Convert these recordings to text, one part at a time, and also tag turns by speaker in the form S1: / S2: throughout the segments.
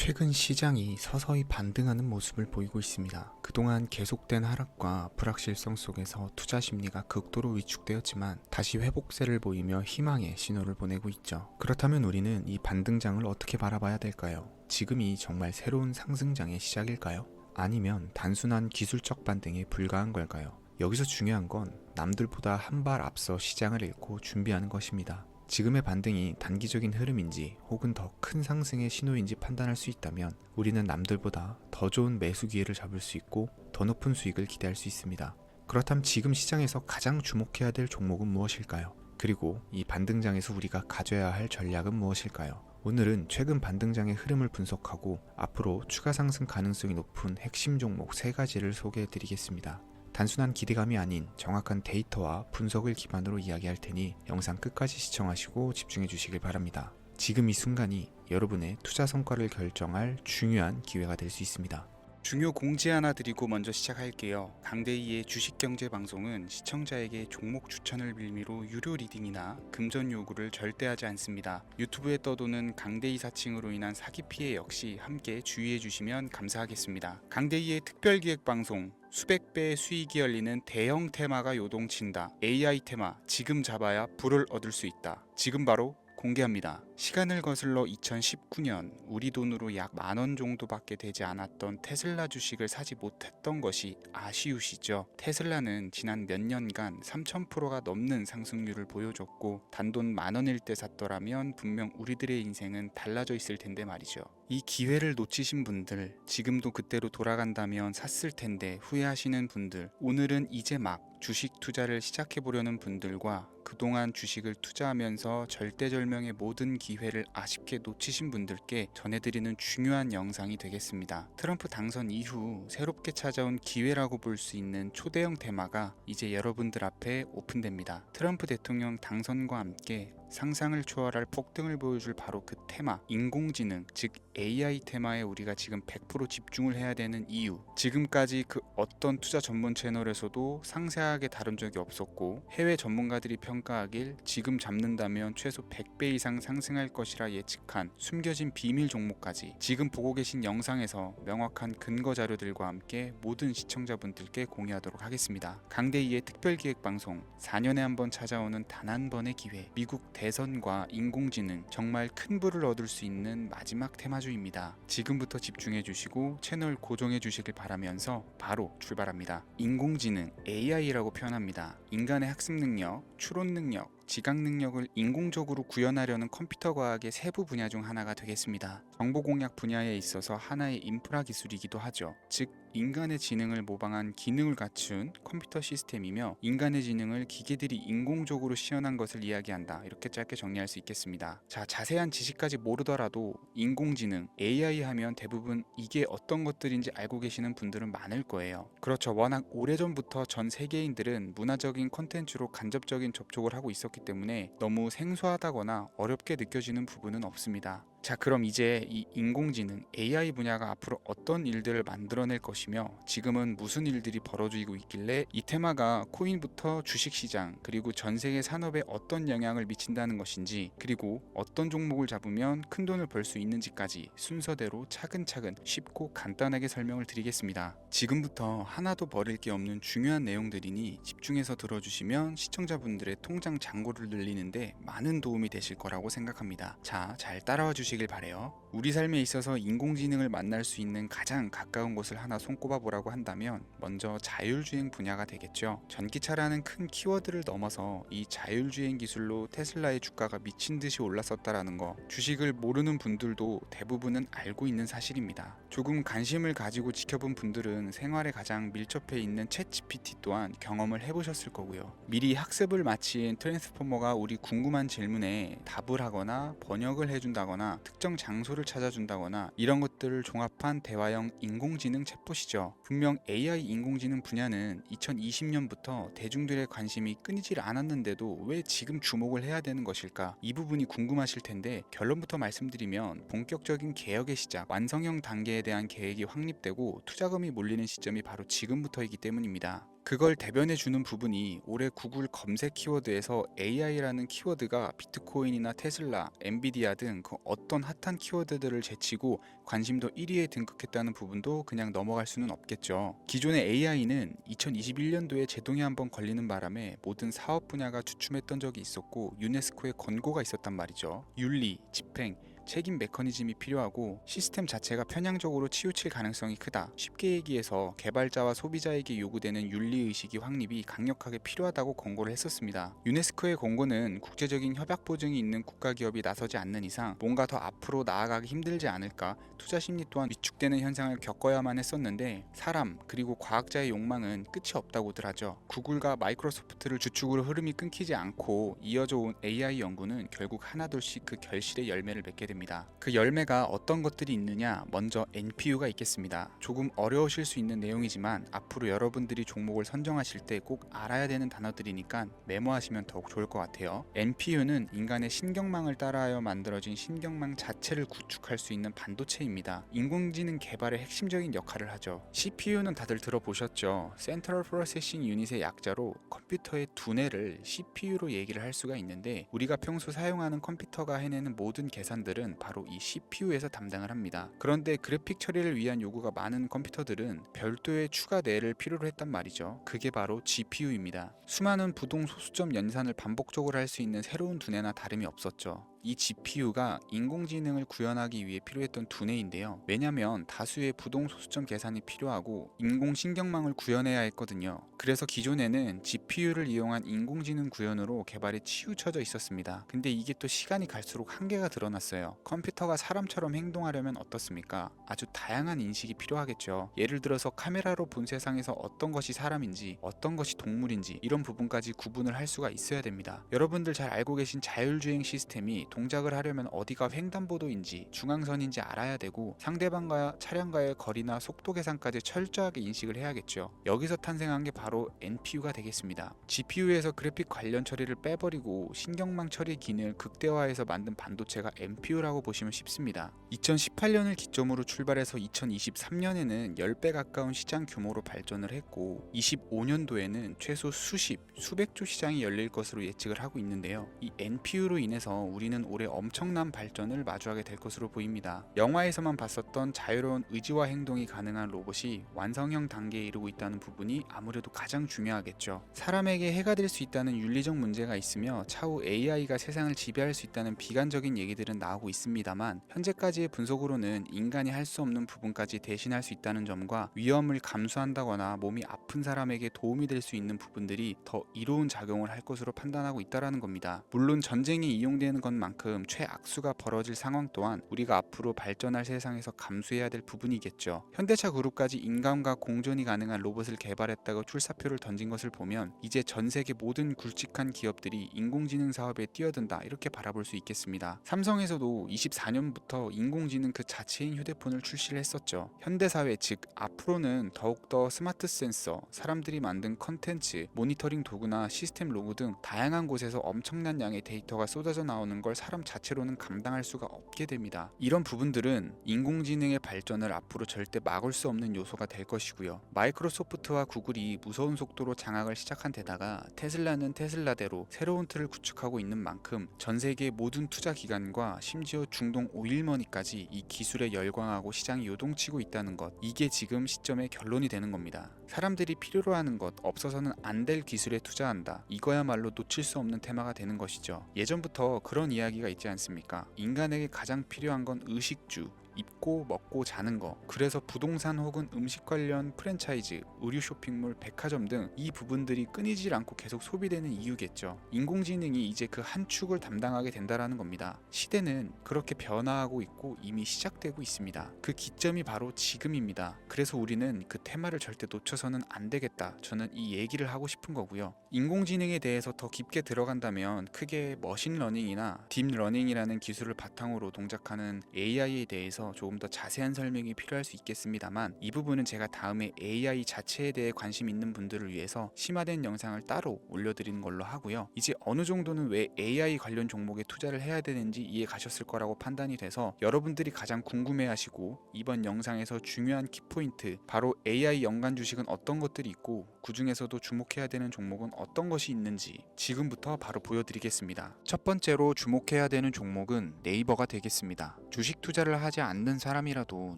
S1: 최근 시장이 서서히 반등하는 모습을 보이고 있습니다. 그동안 계속된 하락과 불확실성 속에서 투자 심리가 극도로 위축되었지만 다시 회복세를 보이며 희망의 신호를 보내고 있죠. 그렇다면 우리는 이 반등장을 어떻게 바라봐야 될까요? 지금이 정말 새로운 상승장의 시작일까요? 아니면 단순한 기술적 반등에 불과한 걸까요? 여기서 중요한 건 남들보다 한 발 앞서 시장을 읽고 준비하는 것입니다. 지금의 반등이 단기적인 흐름인지 혹은 더 큰 상승의 신호인지 판단할 수 있다면 우리는 남들보다 더 좋은 매수 기회를 잡을 수 있고 더 높은 수익을 기대할 수 있습니다. 그렇다면 지금 시장에서 가장 주목해야 될 종목은 무엇일까요? 그리고 이 반등장에서 우리가 가져야 할 전략은 무엇일까요? 오늘은 최근 반등장의 흐름을 분석하고 앞으로 추가 상승 가능성이 높은 핵심 종목 3가지를 소개해 드리겠습니다. 단순한 기대감이 아닌 정확한 데이터와 분석을 기반으로 이야기할 테니 영상 끝까지 시청하시고 집중해 주시길 바랍니다. 지금 이 순간이 여러분의 투자 성과를 결정할 중요한 기회가 될 수 있습니다.
S2: 중요 공지 하나 드리고 먼저 시작할게요. 강대희의 주식경제 방송은 시청자에게 종목 추천을 빌미로 유료 리딩이나 금전 요구를 절대 하지 않습니다. 유튜브에 떠도는 강대희 사칭으로 인한 사기 피해 역시 함께 주의해 주시면 감사하겠습니다. 강대희의 특별기획 방송 수백 배의 수익이 열리는 대형 테마가 요동친다. AI 테마 지금 잡아야 불을 얻을 수 있다. 지금 바로 공개합니다. 시간을 거슬러 2019년 우리 돈으로 약 10,000원 정도밖에 되지 않았던 테슬라 주식을 사지 못했던 것이 아쉬우시죠? 테슬라는 지난 몇 년간 3000%가 넘는 상승률을 보여줬고 단돈 10,000원일 때 샀더라면 분명 우리들의 인생은 달라져 있을 텐데 말이죠. 이 기회를 놓치신 분들, 지금도 그때로 돌아간다면 샀을 텐데 후회하시는 분들, 오늘은 이제 막 주식 투자를 시작해보려는 분들과 그동안 주식을 투자하면서 절대절명의 모든 기회를 아쉽게 놓치신 분들께 전해드리는 중요한 영상이 되겠습니다. 트럼프 당선 이후 새롭게 찾아온 기회라고 볼 수 있는 초대형 테마가 이제 여러분들 앞에 오픈됩니다. 트럼프 대통령 당선과 함께 상상을 초월할 폭등을 보여줄 바로 그 테마, 인공지능, 즉 AI 테마에 우리가 지금 100% 집중을 해야 되는 이유, 지금까지 그 어떤 투자 전문 채널에서도 상세하게 다룬 적이 없었고 해외 전문가들이 평가하길 지금 잡는다면 최소 100배 이상 상승할 것이라 예측한 숨겨진 비밀 종목까지 지금 보고 계신 영상에서 명확한 근거 자료들과 함께 모든 시청자분들께 공유하도록 하겠습니다. 강대희의 특별기획 방송, 4년에 한 번 찾아오는 단 한 번의 기회, 미국 대선과 인공지능, 정말 큰 부를 얻을 수 있는 마지막 테마주입니다. 지금부터 집중해 주시고 채널 고정해 주시길 바라면서 바로 출발합니다. 인공지능, AI라고 표현합니다. 인간의 학습 능력, 추론 능력, 지각 능력을 인공적으로 구현하려는 컴퓨터 과학의 세부 분야 중 하나가 되겠습니다. 정보 공략 분야에 있어서 하나의 인프라 기술이기도 하죠. 즉 인간의 지능을 모방한 기능을 갖춘 컴퓨터 시스템이며 인간의 지능을 기계들이 인공적으로 시연한 것을 이야기한다. 이렇게 짧게 정리할 수 있겠습니다. 자, 자세한 지식까지 모르더라도 인공지능, AI 하면 대부분 이게 어떤 것들인지 알고 계시는 분들은 많을 거예요. 그렇죠. 워낙 오래전부터 전 세계인들은 문화적인 콘텐츠로 간접적인 접촉을 하고 있었기 때문에 너무 생소하다거나 어렵게 느껴지는 부분은 없습니다. 자, 그럼 이제 이 인공지능, AI 분야가 앞으로 어떤 일들을 만들어낼 것이며 지금은 무슨 일들이 벌어지고 있길래 이 테마가 코인부터 주식시장 그리고 전 세계 산업에 어떤 영향을 미친다는 것인지, 그리고 어떤 종목을 잡으면 큰 돈을 벌 수 있는지까지 순서대로 차근차근 쉽고 간단하게 설명을 드리겠습니다. 지금부터 하나도 버릴 게 없는 중요한 내용들이니 집중해서 들어주시면 시청자분들의 통장 잔고를 늘리는데 많은 도움이 되실 거라고 생각합니다. 자, 잘 따라와 주시길 바래요. 우리 삶에 있어서 인공지능을 만날 수 있는 가장 가까운 곳을 하나 손꼽아 보라고 한다면 먼저 자율주행 분야가 되겠죠. 전기차라는 큰 키워드를 넘어서 이 자율주행 기술로 테슬라의 주가가 미친 듯이 올랐었다라는 거, 주식을 모르는 분들도 대부분은 알고 있는 사실입니다. 조금 관심을 가지고 지켜본 분들은 생활에 가장 밀접해 있는 챗GPT 또한 경험을 해보셨을 거고요. 미리 학습을 마친 트랜스포머가 우리 궁금한 질문에 답을 하거나 번역을 해준다거나 특정 장소를 찾아준다거나 이런 것들을 종합한 대화형 인공지능 챗봇이죠. 분명 AI 인공지능 분야는 2020년부터 대중들의 관심이 끊이질 않았는데도 왜 지금 주목을 해야 되는 것일까? 이 부분이 궁금하실 텐데 결론부터 말씀드리면 본격적인 개혁의 시작, 완성형 단계에 대한 계획이 확립되고 투자금이 몰리는 시점이 바로 지금부터이기 때문입니다. 그걸 대변해 주는 부분이 올해 구글 검색 키워드에서 AI라는 키워드가 비트코인이나 테슬라, 엔비디아 등 그 어떤 핫한 키워드들을 제치고 관심도 1위에 등극했다는 부분도 그냥 넘어갈 수는 없겠죠. 기존의 AI는 2021년도에 제동이 한번 걸리는 바람에 모든 사업 분야가 주춤했던 적이 있었고 유네스코의 권고가 있었단 말이죠. 윤리, 집행, 책임 메커니즘이 필요하고 시스템 자체가 편향적으로 치우칠 가능성이 크다. 쉽게 얘기해서 개발자와 소비자에게 요구되는 윤리의식이 확립이 강력하게 필요하다고 권고를 했었습니다. 유네스코의 권고는 국제적인 협약 보증이 있는 국가기업이 나서지 않는 이상 뭔가 더 앞으로 나아가기 힘들지 않을까, 투자 심리 또한 위축되는 현상을 겪어야만 했었는데 사람 그리고 과학자의 욕망은 끝이 없다고들 하죠. 구글과 마이크로소프트를 주축으로 흐름이 끊기지 않고 이어져 온 AI 연구는 결국 하나둘씩 그 결실의 열매를 맺게 됩니다. 그 열매가 어떤 것들이 있느냐, 먼저 NPU가 있겠습니다. 조금 어려우실 수 있는 내용이지만 앞으로 여러분들이 종목을 선정하실 때 꼭 알아야 되는 단어들이니까 메모하시면 더욱 좋을 것 같아요. NPU는 인간의 신경망을 따라하여 만들어진 신경망 자체를 구축할 수 있는 반도체입니다. 인공지능 개발의 핵심적인 역할을 하죠. CPU는 다들 들어보셨죠? Central Processing Unit의 약자로 컴퓨터의 두뇌를 CPU로 얘기를 할 수가 있는데 우리가 평소 사용하는 컴퓨터가 해내는 모든 계산들은 바로 이 CPU에서 담당을 합니다. 그런데 그래픽 처리를 위한 요구가 많은 컴퓨터들은 별도의 추가 뇌를 필요로 했단 말이죠. 그게 바로 GPU입니다. 수많은 부동 소수점 연산을 반복적으로 할 수 있는 새로운 두뇌나 다름이 없었죠. 이 GPU가 인공지능을 구현하기 위해 필요했던 두뇌인데요. 왜냐면 다수의 부동 소수점 계산이 필요하고 인공신경망을 구현해야 했거든요. 그래서 기존에는 GPU를 이용한 인공지능 구현으로 개발이 치우쳐져 있었습니다. 근데 이게 또 시간이 갈수록 한계가 드러났어요. 컴퓨터가 사람처럼 행동하려면 어떻습니까? 아주 다양한 인식이 필요하겠죠. 예를 들어서 카메라로 본 세상에서 어떤 것이 사람인지 어떤 것이 동물인지 이런 부분까지 구분을 할 수가 있어야 됩니다. 여러분들 잘 알고 계신 자율주행 시스템이 동작을 하려면 어디가 횡단보도인지 중앙선인지 알아야 되고 상대방과 차량과의 거리나 속도 계산까지 철저하게 인식을 해야겠죠. 여기서 탄생한 게 바로 NPU가 되겠습니다. GPU에서 그래픽 관련 처리를 빼버리고 신경망 처리 기능을 극대화해서 만든 반도체가 NPU라고 보시면 쉽습니다. 2018년을 기점으로 출발해서 2023년에는 10배 가까운 시장 규모로 발전을 했고 25년도에는 최소 수백조 시장이 열릴 것으로 예측을 하고 있는데요. 이 NPU로 인해서 우리는 올해 엄청난 발전을 마주하게 될 것으로 보입니다. 영화에서만 봤었던 자유로운 의지와 행동이 가능한 로봇이 완성형 단계에 이르고 있다는 부분이 아무래도 가장 중요하겠죠. 사람에게 해가 될 수 있다는 윤리적 문제가 있으며 차후 AI가 세상을 지배할 수 있다는 비관적인 얘기들은 나오고 있습니다만 현재까지의 분석으로는 인간이 할 수 없는 부분까지 대신할 수 있다는 점과 위험을 감수한다거나 몸이 아픈 사람에게 도움이 될 수 있는 부분들이 더 이로운 작용을 할 것으로 판단하고 있다는 겁니다. 물론 전쟁에 이용되는 것만큼 최악수가 벌어질 상황 또한 우리가 앞으로 발전할 세상에서 감수해야 될 부분이겠죠. 현대차 그룹까지 인간과 공존이 가능한 로봇을 개발했다고 출사표를 던진 것을 보면 이제 전 세계 모든 굵직한 기업들이 인공지능 사업에 뛰어든다 이렇게 바라볼 수 있겠습니다. 삼성에서도 24년부터 인공지능 그 자체인 휴대폰을 출시를 했었죠. 현대사회 즉 앞으로는 더욱더 스마트 센서, 사람들이 만든 컨텐츠, 모니터링 도구나 시스템 로고 등 다양한 곳에서 엄청난 양의 데이터가 쏟아져 나오는 걸 사람 자체로는 감당할 수가 없게 됩니다. 이런 부분들은 인공지능의 발전을 앞으로 절대 막을 수 없는 요소가 될 것이고요. 마이크로소프트와 구글이 무서운 속도로 장악을 시작한 데다가 테슬라는 테슬라대로 새로운 틀을 구축하고 있는 만큼 전 세계 모든 투자 기관과 심지어 중동 오일머니까지 이 기술에 열광하고 시장이 요동치고 있다는 것, 이게 지금 시점의 결론이 되는 겁니다. 사람들이 필요로 하는 것, 없어서는 안 될 기술에 투자한다. 이거야말로 놓칠 수 없는 테마가 되는 것이죠. 예전부터 그런 이야기가 있지 않습니까? 인간에게 가장 필요한 건 의식주, 입고 먹고 자는 거. 그래서 부동산 혹은 음식 관련 프랜차이즈, 의류 쇼핑몰, 백화점 등 이 부분들이 끊이질 않고 계속 소비되는 이유겠죠. 인공지능이 이제 그 한 축을 담당하게 된다라는 겁니다. 시대는 그렇게 변화하고 있고 이미 시작되고 있습니다. 그 기점이 바로 지금입니다. 그래서 우리는 그 테마를 절대 놓쳐서는 안 되겠다. 저는 이 얘기를 하고 싶은 거고요. 인공지능에 대해서 더 깊게 들어간다면 크게 머신러닝이나 딥러닝이라는 기술을 바탕으로 동작하는 AI에 대해서 조금 더 자세한 설명이 필요할 수 있겠습니다만 이 부분은 제가 다음에 AI 자체에 대해 관심 있는 분들을 위해서 심화된 영상을 따로 올려드리는 걸로 하고요. 이제 어느 정도는 왜 AI 관련 종목에 투자를 해야 되는지 이해 가셨을 거라고 판단이 돼서 여러분들이 가장 궁금해하시고 이번 영상에서 중요한 키포인트, 바로 AI 연관 주식은 어떤 것들이 있고 그 중에서도 주목해야 되는 종목은 어떤 것이 있는지 지금부터 바로 보여드리겠습니다. 첫 번째로 주목해야 되는 종목은 네이버가 되겠습니다. 주식 투자를 하지 않는 사람이라도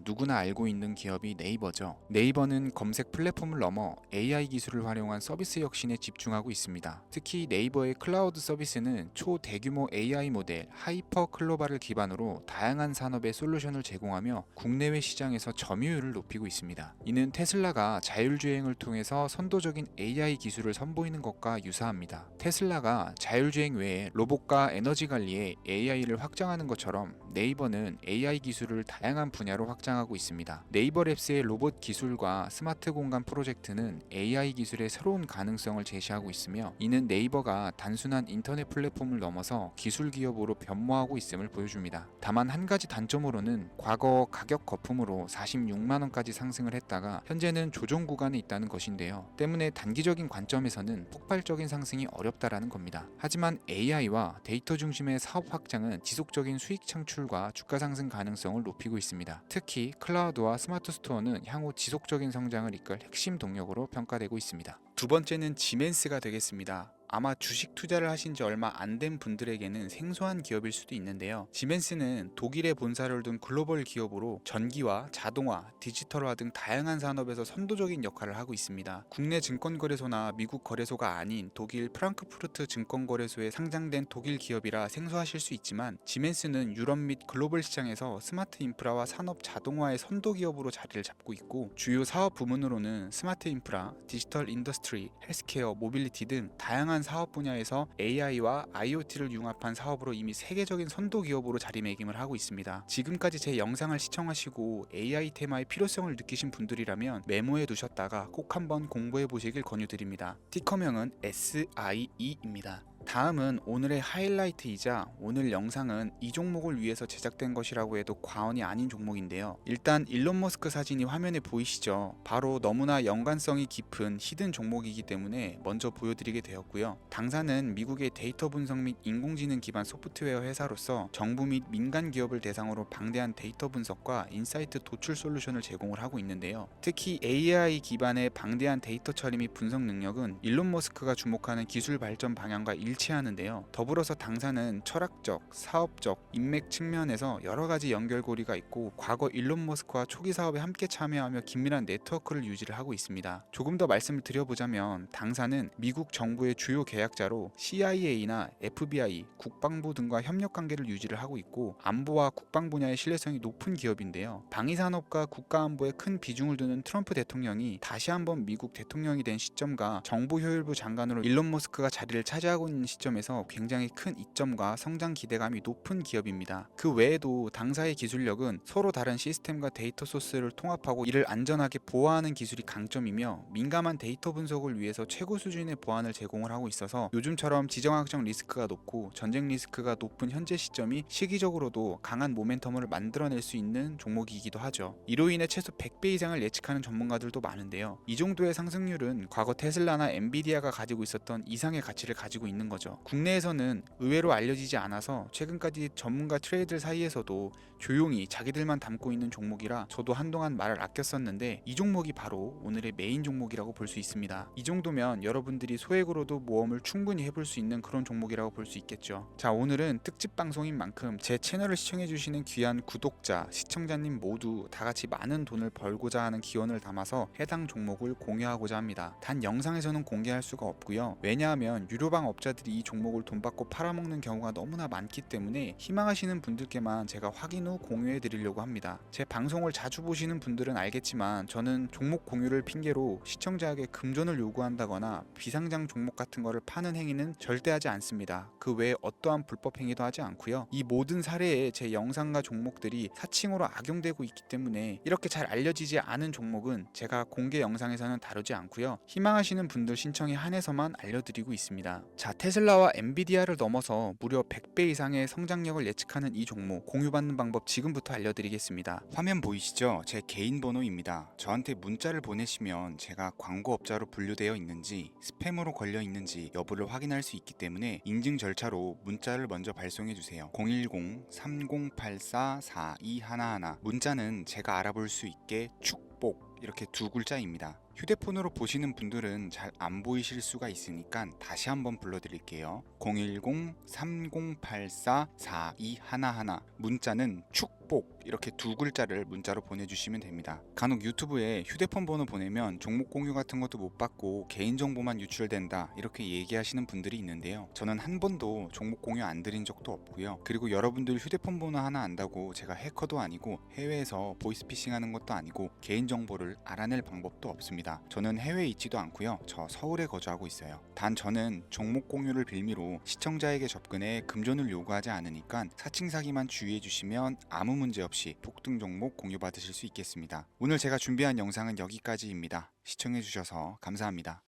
S2: 누구나 알고 있는 기업이 네이버죠. 네이버는 검색 플랫폼을 넘어 AI 기술을 활용한 서비스 혁신에 집중하고 있습니다. 특히 네이버의 클라우드 서비스는 초대규모 AI 모델 하이퍼 클로바를 기반으로 다양한 산업의 솔루션을 제공하며 국내외 시장에서 점유율을 높이고 있습니다. 이는 테슬라가 자율주행을 통해서 선도적인 AI 기술을 선보이는 것과 유사합니다. 테슬라가 자율주행 외에 로봇과 에너지 관리에 AI를 확장하는 것처럼 네이버는 AI 기술을 다양한 분야로 확장하고 있습니다. 네이버 랩스의 로봇 기술과 스마트 공간 프로젝트는 AI 기술의 새로운 가능성을 제시하고 있으며, 이는 네이버가 단순한 인터넷 플랫폼을 넘어서 기술 기업으로 변모하고 있음을 보여줍니다. 다만 한 가지 단점으로는 과거 가격 거품으로 46만 원까지 상승을 했다가 현재는 조정 구간에 있다는 것인데요. 때문에 단기적인 관점에서는 폭발적인 상승이 어렵다라는 겁니다. 하지만 AI와 데이터 중심의 사업 확장은 지속적인 수익 창출과 주가 상승 가능성을 높이고 있습니다. 특히 클라우드와 스마트 스토어는 향후 지속적인 성장을 이끌 핵심 동력으로 평가되고 있습니다. 두 번째는 지멘스가 되겠습니다. 아마 주식 투자를 하신 지 얼마 안 된 분들에게는 생소한 기업일 수도 있는데요. 지멘스는 독일에 본사를 둔 글로벌 기업으로 전기와 자동화, 디지털화 등 다양한 산업에서 선도적인 역할을 하고 있습니다. 국내 증권거래소나 미국 거래소가 아닌 독일 프랑크푸르트 증권거래소에 상장된 독일 기업이라 생소하실 수 있지만, 지멘스는 유럽 및 글로벌 시장에서 스마트 인프라와 산업 자동화의 선도 기업으로 자리를 잡고 있고, 주요 사업 부문으로는 스마트 인프라, 디지털 인더스트리, 헬스케어, 모빌리티 등 다양한 사업 분야에서 AI와 IoT를 융합한 사업으로 이미 세계적인 선도 기업으로 자리매김을 하고 있습니다. 지금까지 제 영상을 시청하시고 AI 테마의 필요성을 느끼신 분들이라면 메모해 두셨다가 꼭 한번 공부해 보시길 권유드립니다. 티커명은 SIE입니다. 다음은 오늘의 하이라이트이자 오늘 영상은 이 종목을 위해서 제작된 것이라고 해도 과언이 아닌 종목인데요. 일단 일론 머스크 사진이 화면에 보이시죠? 바로 너무나 연관성이 깊은 히든 종목이기 때문에 먼저 보여드리게 되었고요. 당사는 미국의 데이터 분석 및 인공지능 기반 소프트웨어 회사로서 정부 및 민간 기업을 대상으로 방대한 데이터 분석과 인사이트 도출 솔루션을 제공을 하고 있는데요. 특히 AI 기반의 방대한 데이터 처리 및 분석 능력은 일론 머스크가 주목하는 기술 발전 방향과 일치하는데요. 더불어서 당사는 철학적, 사업적, 인맥 측면에서 여러 가지 연결고리가 있고, 과거 일론 머스크와 초기 사업에 함께 참여하며 긴밀한 네트워크를 유지를 하고 있습니다. 조금 더 말씀을 드려보자면, 당사는 미국 정부의 주요 계약자로 CIA나 FBI, 국방부 등과 협력 관계를 유지를 하고 있고, 안보와 국방 분야의 신뢰성이 높은 기업인데요. 방위산업과 국가안보에 큰 비중을 두는 트럼프 대통령이 다시 한번 미국 대통령이 된 시점과 정보효율부 장관으로 일론 머스크가 자리를 차지하고 있는 시점에서 굉장히 큰 이점과 성장 기대감이 높은 기업입니다. 그 외에도 당사의 기술력은 서로 다른 시스템과 데이터 소스를 통합하고 이를 안전하게 보호하는 기술이 강점이며, 민감한 데이터 분석을 위해서 최고 수준의 보안을 제공을 하고 있어서 요즘처럼 지정학적 리스크가 높고 전쟁 리스크가 높은 현재 시점이 시기적으로도 강한 모멘텀을 만들어낼 수 있는 종목이기도 하죠. 이로 인해 최소 100배 이상을 예측하는 전문가들도 많은데요. 이 정도의 상승률은 과거 테슬라나 엔비디아가 가지고 있었던 이상의 가치를 가지고 있는 거죠. 국내에서는 의외로 알려지지 않아서 최근까지 전문가 트레이더 사이에서도 조용히 자기들만 담고 있는 종목이라 저도 한동안 말을 아꼈었는데, 이 종목이 바로 오늘의 메인 종목이라고 볼 수 있습니다. 이 정도면 여러분들이 소액으로도 모험을 충분히 해볼 수 있는 그런 종목이라고 볼 수 있겠죠. 자, 오늘은 특집 방송인 만큼 제 채널을 시청해주시는 귀한 구독자, 시청자님 모두 다같이 많은 돈을 벌고자 하는 기원을 담아서 해당 종목을 공유하고자 합니다. 단 영상에서는 공개할 수가 없고요. 왜냐하면 유료방 업자들이 이 종목을 돈 받고 팔아먹는 경우가 너무나 많기 때문에 희망하시는 분들께만 제가 확인 후 공유해 드리려고 합니다. 제 방송을 자주 보시는 분들은 알겠지만, 저는 종목 공유를 핑계로 시청자에게 금전을 요구한다거나 비상장 종목 같은 거를 파는 행위는 절대 하지 않습니다. 그 외에 어떠한 불법 행위도 하지 않고요. 이 모든 사례에 제 영상과 종목들이 사칭으로 악용되고 있기 때문에 이렇게 잘 알려지지 않은 종목은 제가 공개 영상에서는 다루지 않고요. 희망하시는 분들 신청에 한해서만 알려드리고 있습니다. 자, 테슬라와 엔비디아를 넘어서 무려 100배 이상의 성장력을 예측하는 이 종목 공유받는 방법 지금부터 알려드리겠습니다. 화면 보이시죠? 제 개인 번호입니다. 저한테 문자를 보내시면 제가 광고업자로 분류되어 있는지 스팸으로 걸려 있는지 여부를 확인할 수 있기 때문에 인증 절차로 문자를 먼저 발송해주세요. 010-3084-4211 문자는 제가 알아볼 수 있게 축복 이렇게 두 글자입니다. 휴대폰으로 보시는 분들은 잘 안 보이실 수가 있으니까 다시 한번 불러드릴게요. 010-3084-4211 문자는 축복 이렇게 두 글자를 문자로 보내주시면 됩니다. 간혹 유튜브에 휴대폰 번호 보내면 종목 공유 같은 것도 못 받고 개인정보만 유출된다 이렇게 얘기하시는 분들이 있는데요. 저는 한 번도 종목 공유 안 드린 적도 없고요. 그리고 여러분들 휴대폰 번호 하나 안다고 제가 해커도 아니고 해외에서 보이스피싱 하는 것도 아니고 개인정보를 알아낼 방법도 없습니다. 저는 해외에 있지도 않고요. 저 서울에 거주하고 있어요. 단 저는 종목 공유를 빌미로 시청자에게 접근해 금전을 요구하지 않으니까 사칭 사기만 주의해 주시면 아무 문제 없이 폭등 종목 공유 받으실 수 있겠습니다. 오늘 제가 준비한 영상은 여기까지입니다. 시청해 주셔서 감사합니다.